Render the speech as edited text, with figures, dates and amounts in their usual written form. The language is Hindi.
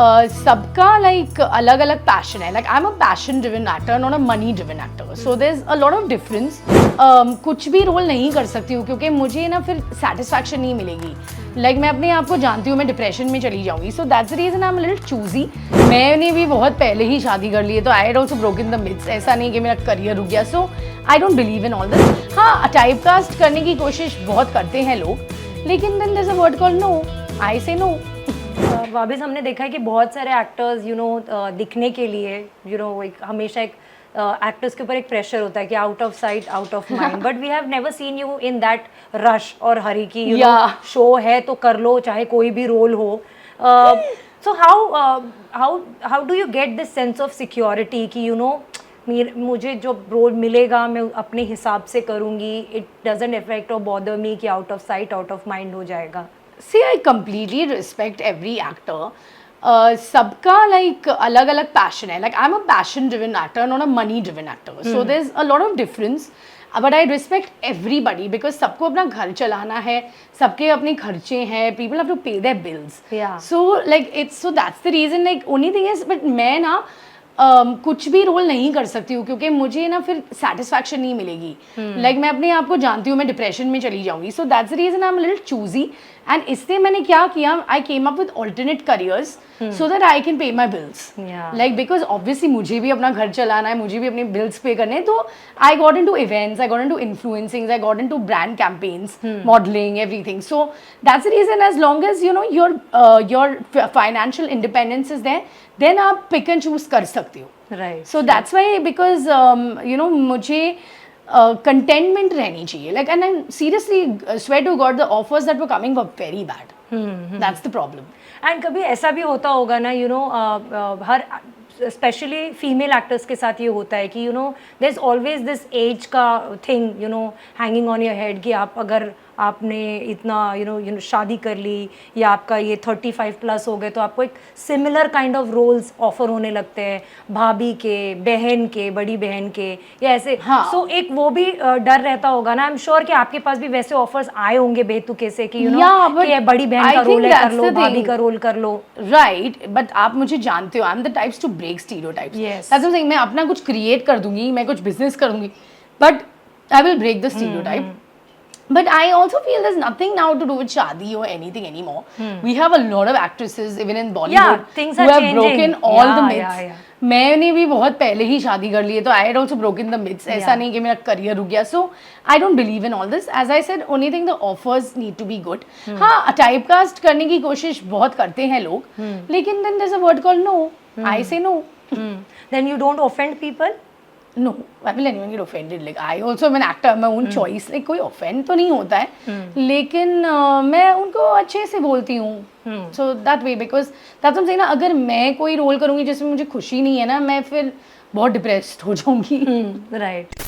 सबका लाइक अलग अलग पैशन है. Like I am a passion driven actor, not a money driven actor. So there is a lot of difference. कुछ भी रोल नहीं कर सकती हूँ क्योंकि मुझे ना फिर सेटिस्फैक्शन नहीं मिलेगी. लाइक मैं अपने आप को जानती हूँ, मैं डिप्रेशन में चली जाऊंगी. So that's the reason I am little choosy. मैंने भी बहुत पहले ही शादी कर ली है, तो I had also broken the myths. ऐसा नहीं कि मेरा करियर रुक गया. So I don't believe in all this. हाँ, टाइप कास्ट करने की कोशिश बहुत करते हैं लोग, लेकिन then there is a word called no. I say no. वाबिस, हमने देखा है कि बहुत सारे एक्टर्स दिखने के लिए एक हमेशा एक एक्टर्स के ऊपर एक प्रेशर होता है कि out of sight out of mind, but we have never seen you in that rush और हरी की शो है तो कर लो, चाहे कोई भी रोल हो. So how do you get this sense of security कि मुझे जो रोल मिलेगा मैं अपने हिसाब से करूँगी, इट डजंट अफेक्ट और बॉदर मी कि out of sight out of mind हो जाएगा. See, I completely respect every actor. सबका लाइक अलग अलग पैशन है. Like I am a passion driven actor, not a money driven actor. So there is a lot of difference. But I respect everybody because सबको अपना घर चलाना है, सबके अपने खर्चे हैं. People have to pay their bills. So like it's so that's the reason. Like only thing is, but मैं ना कुछ भी रोल नहीं कर सकती हूँ क्योंकि मुझे ना फिर सेटिस्फैक्शन नहीं मिलेगी. लाइक मैं अपने आप को जानती हूँ, मैं डिप्रेशन में चली जाऊंगी. So that's the reason I am little choosy. And इसलिए मैंने क्या किया, I came up with alternate careers so that I can pay my bills. Like because obviously मुझे भी अपना घर चलाना है, मुझे भी अपने बिल्स पे करने हैं. तो I got into events, I got into influencing, I got into brand campaigns, modelling, everything. So that's the reason. As long as your financial independence is there, then आप पिक एंड चूज कर सकते हो. Right. So that's why, because मुझे contentment रहनी चाहिए. Like, and I seriously swear to God, the offers that were coming were very bad. That's the problem. And कभी ऐसा भी होता होगा ना, हर स्पेशली फीमेल एक्टर्स के साथ ये होता है कि there is always this age का thing hanging on your head कि आप अगर आपने इतना शादी कर ली या आपका ये 35 प्लस हो गए तो आपको एक similar kind of roles offer होने लगते हैं, भाभी के, बहन के, बड़ी बहन के, या ऐसे. सो एक वो भी डर रहता होगा ना. आई एम श्योर कि आपके पास भी वैसे ऑफर्स आए होंगे बेतुके से कि कि बड़ी बहन का रोल है कर लो, भाभी का रोल कर लो. राइट, बट आप मुझे जानते हो, I am the types to break stereotypes. That's what I am saying. मैं अपना कुछ क्रिएट कर दूंगी, मैं कुछ बिजनेस कर दूंगी, but I will break the stereotype. But I also feel there's nothing now to do with shadi or anything anymore. We have a lot of actresses even in Bollywood things who are have changing. broken all the myths. मैंने भी बहुत पहले ही शादी कर ली है, तो I had also broken the myths. ऐसा नहीं कि मेरा करियर रुक गया. So I don't believe in all this. As I said, only thing the offers need to be good. हाँ, typecast करने की कोशिश बहुत करते हैं लोग, लेकिन then there's a word called no. I say no. Then you don't offend people? No, why will anyone get offended? Like I also am an actor, my own choice. Like कोई offend तो नहीं होता है, लेकिन मैं उनको अच्छे से बोलती हूँ. So that way, because that's what I'm saying ना, अगर मैं कोई रोल करूँगी जिसमें मुझे खुशी नहीं है ना, मैं फिर बहुत डिप्रेस्ड हो जाऊँगी. Right.